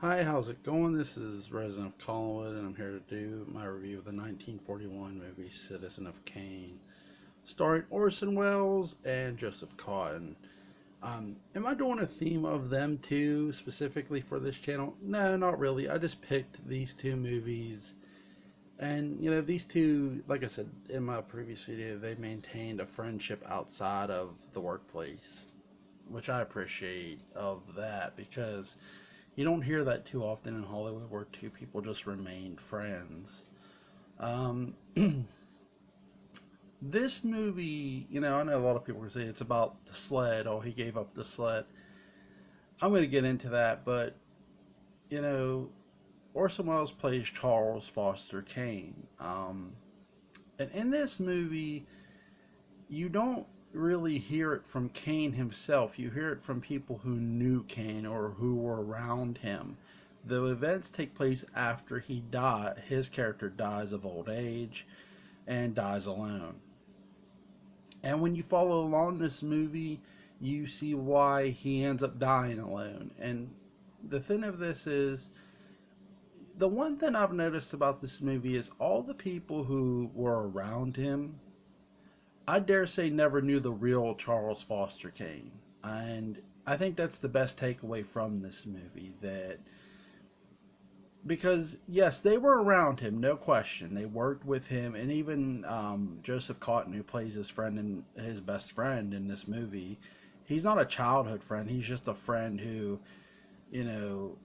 Hi, how's it going? This is Resident of Collinwood, and I'm here to do my review of the 1941 movie Citizen of Kane, starring Orson Welles and Joseph Cotton. Am I doing a theme of them two specifically for this channel? No, not really. I just picked these two movies, and these two, like I said in my previous video, they maintained a friendship outside of the workplace, which I appreciate of that because you don't hear that too often in Hollywood where two people just remained friends. Um, this movie, I know a lot of people say it's about the sled. Oh, he gave up the sled. I'm going to get into that, but, you know, Orson Welles plays Charles Foster Kane. And in this movie, you don't really hear it from Kane himself. You hear it from people who knew Kane or who were around him. The events take place after his character dies of old age and dies alone. And when you follow along this movie, you see why he ends up dying alone. And the thing of this is, the one thing I've noticed about this movie is all the people who were around him, I dare say, never knew the real Charles Foster Kane. And I think that's the best takeaway from this movie. That because, yes, they were around him, no question. They worked with him, and even Joseph Cotton, who plays his friend and his best friend in this movie, he's not a childhood friend. He's just a friend who, you know,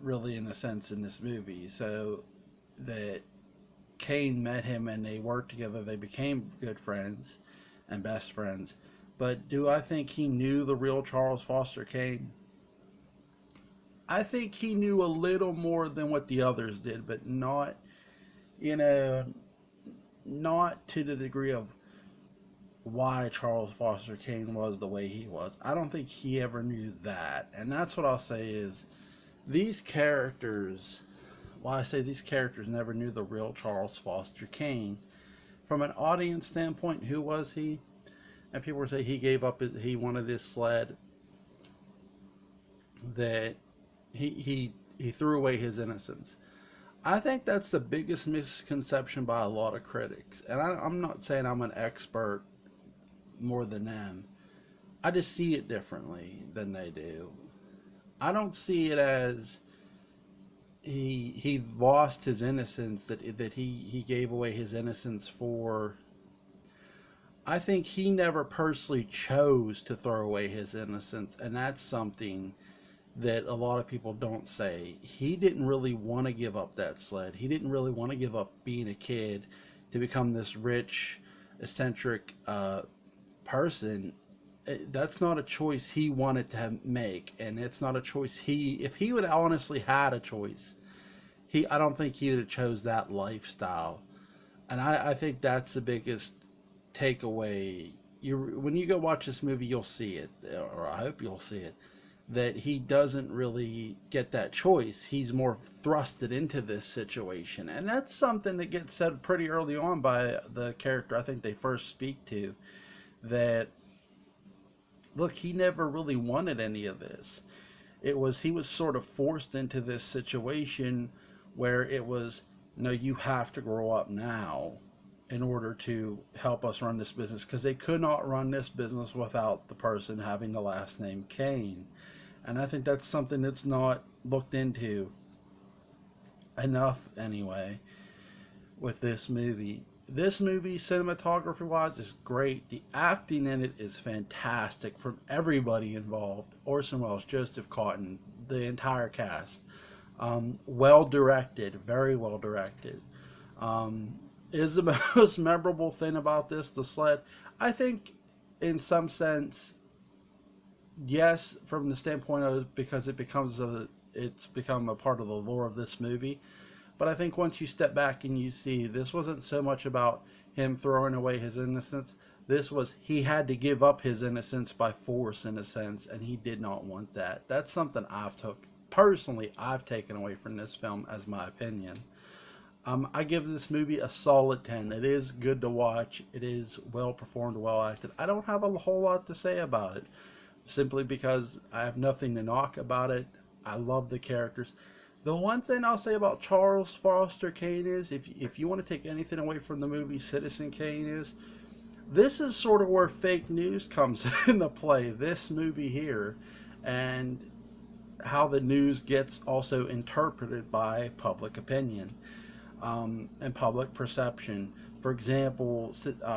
really, in a sense, in this movie. So that Kane met him and they worked together. They became good friends and best friends. But do I think he knew the real Charles Foster Kane? I think he knew a little more than what the others did, but not, you know, not to the degree of why Charles Foster Kane was the way he was. I don't think he ever knew that. And that's what I'll say is these characters, why I say these characters never knew the real Charles Foster Kane. From an audience standpoint, who was he? And people would say he wanted his sled, that he threw away his innocence. I think that's the biggest misconception by a lot of critics. And I'm not saying I'm an expert more than them. I just see it differently than they do. I don't see it as he lost his innocence, that he gave away his innocence for. I think he never personally chose to throw away his innocence, and that's something that a lot of people don't say. He didn't really want to give up that sled. He didn't really want to give up being a kid to become this rich, eccentric person. That's not a choice he wanted to make, and it's not a choice if he would honestly had a choice, I don't think he would have chose that lifestyle. And I think that's the biggest takeaway. When you go watch this movie, you'll see it, or I hope you'll see it, that he doesn't really get that choice. He's more thrusted into this situation. And that's something that gets said pretty early on by the character I think they first speak to, that, look, he never really wanted any of this. He was sort of forced into this situation where it was, no, you have to grow up now in order to help us run this business, because they could not run this business without the person having the last name Kane. And I think that's something that's not looked into enough anyway with this movie. This movie, cinematography wise, is great. The acting in it is fantastic from everybody involved. Orson Welles, Joseph Cotton, the entire cast. Well directed, very well directed. Is the most memorable thing about this the sled? I think, in some sense, yes, from the standpoint of, because it's become a part of the lore of this movie. But I think once you step back and you see, this wasn't so much about him throwing away his innocence. This was, he had to give up his innocence by force, in a sense, and he did not want that. That's something I've taken away from this film as my opinion. I give this movie a solid 10. It is good to watch. It is well performed, well acted. I don't have a whole lot to say about it, simply because I have nothing to knock about it. I love the characters. The one thing I'll say about Charles Foster Kane is, if you want to take anything away from the movie Citizen Kane, is this is sort of where fake news comes into play. This movie here, and how the news gets also interpreted by public opinion, and public perception. For example,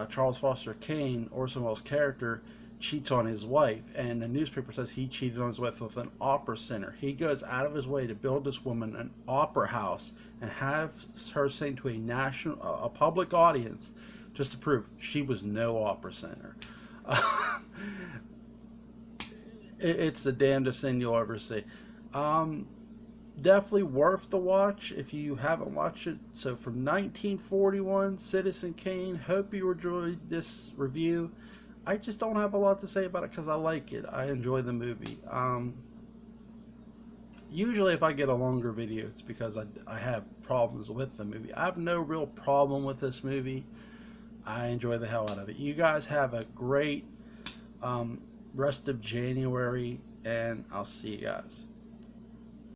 Charles Foster Kane, Orson Welles' character, cheats on his wife, and the newspaper says he cheated on his wife with an opera singer. He goes out of his way to build this woman an opera house and have her sing to a public audience, just to prove she was no opera singer. It's the damnedest thing you'll ever see. Um, Definitely worth the watch if you haven't watched it. So from 1941, Citizen Kane. Hope you enjoyed this review. I just don't have a lot to say about it because I like it. I enjoy the movie. Usually if I get a longer video, it's because I have problems with the movie. I have no real problem with this movie. I enjoy the hell out of it. You guys have a great rest of January, and I'll see you guys.